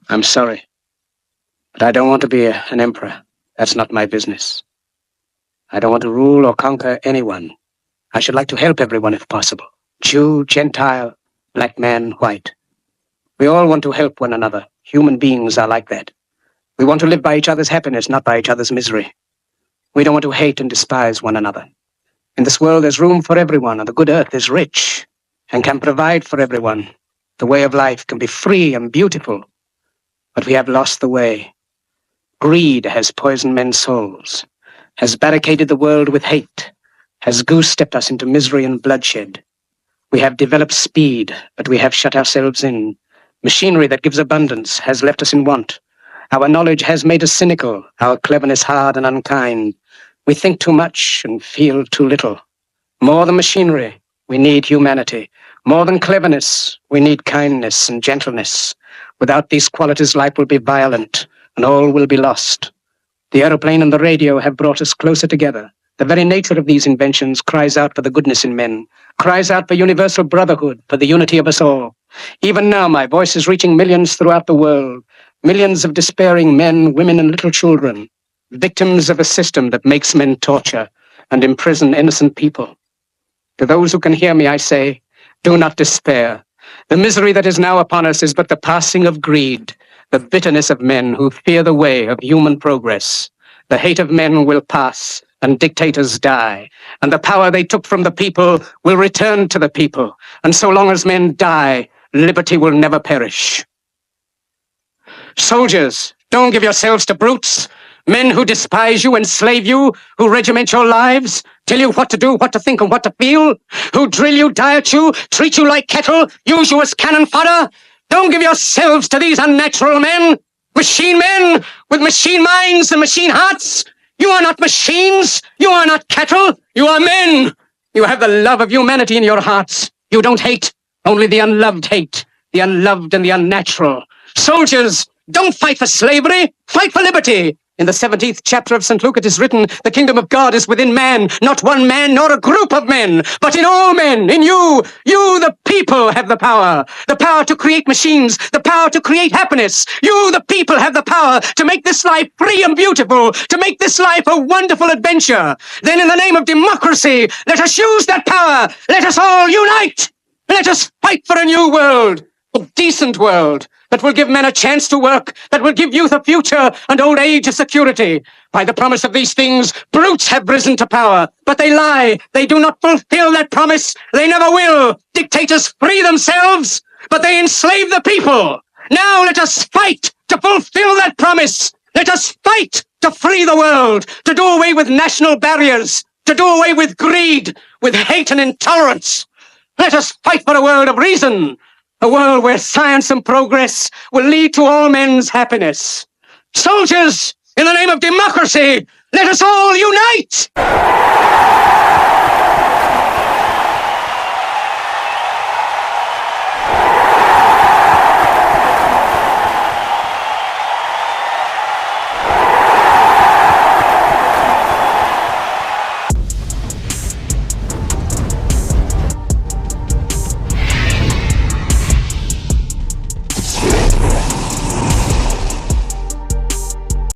I'm sorry, but I don't want to be an emperor. That's not my business. I don't want to rule or conquer anyone. I should like to help everyone if possible. Jew, Gentile, black man, white. We all want to help one another. Human beings are like that. We want to live by each other's happiness, not by each other's misery. We don't want to hate and despise one another. In this world, there's room for everyone, and the good earth is rich and can provide for everyone. The way of life can be free and beautiful, but we have lost the way. Greed has poisoned men's souls, has barricaded the world with hate, has goose-stepped us into misery and bloodshed. We have developed speed, but we have shut ourselves in. Machinery that gives abundance has left us in want. Our knowledge has made us cynical, our cleverness hard and unkind. We think too much and feel too little. More than machinery, we need humanity. More than cleverness, we need kindness and gentleness. Without these qualities, life will be violent, and all will be lost. The aeroplane and the radio have brought us closer together. The very nature of these inventions cries out for the goodness in men, cries out for universal brotherhood, for the unity of us all. Even now, my voice is reaching millions throughout the world, millions of despairing men, women, and little children, victims of a system that makes men torture and imprison innocent people. To those who can hear me, I say, do not despair. The misery that is now upon us is but the passing of greed, the bitterness of men who fear the way of human progress. The hate of men will pass, and dictators die, and the power they took from the people will return to the people. And so long as men die, liberty will never perish. Soldiers, don't give yourselves to brutes. Men who despise you, enslave you, who regiment your lives, tell you what to do, what to think, and what to feel, who drill you, diet you, treat you like cattle, use you as cannon fodder. Don't give yourselves to these unnatural men, machine men with machine minds and machine hearts. You are not machines. You are not cattle. You are men. You have the love of humanity in your hearts. You don't hate. Only the unloved hate, the unloved and the unnatural. Soldiers, don't fight for slavery. Fight for liberty. In the 17th chapter of St. Luke, it is written, the kingdom of God is within man, not one man, nor a group of men, but in all men, in you. You, the people, have the power to create machines, the power to create happiness. You, the people, have the power to make this life free and beautiful, to make this life a wonderful adventure. Then in the name of democracy, let us use that power. Let us all unite. Let us fight for a new world, a decent world, that will give men a chance to work, that will give youth a future and old age a security. By the promise of these things, brutes have risen to power, but they lie. They do not fulfill that promise. They never will. Dictators free themselves, but they enslave the people. Now let us fight to fulfill that promise. Let us fight to free the world, to do away with national barriers, to do away with greed, with hate and intolerance. Let us fight for a world of reason, a world where science and progress will lead to all men's happiness. Soldiers, in the name of democracy, let us all unite!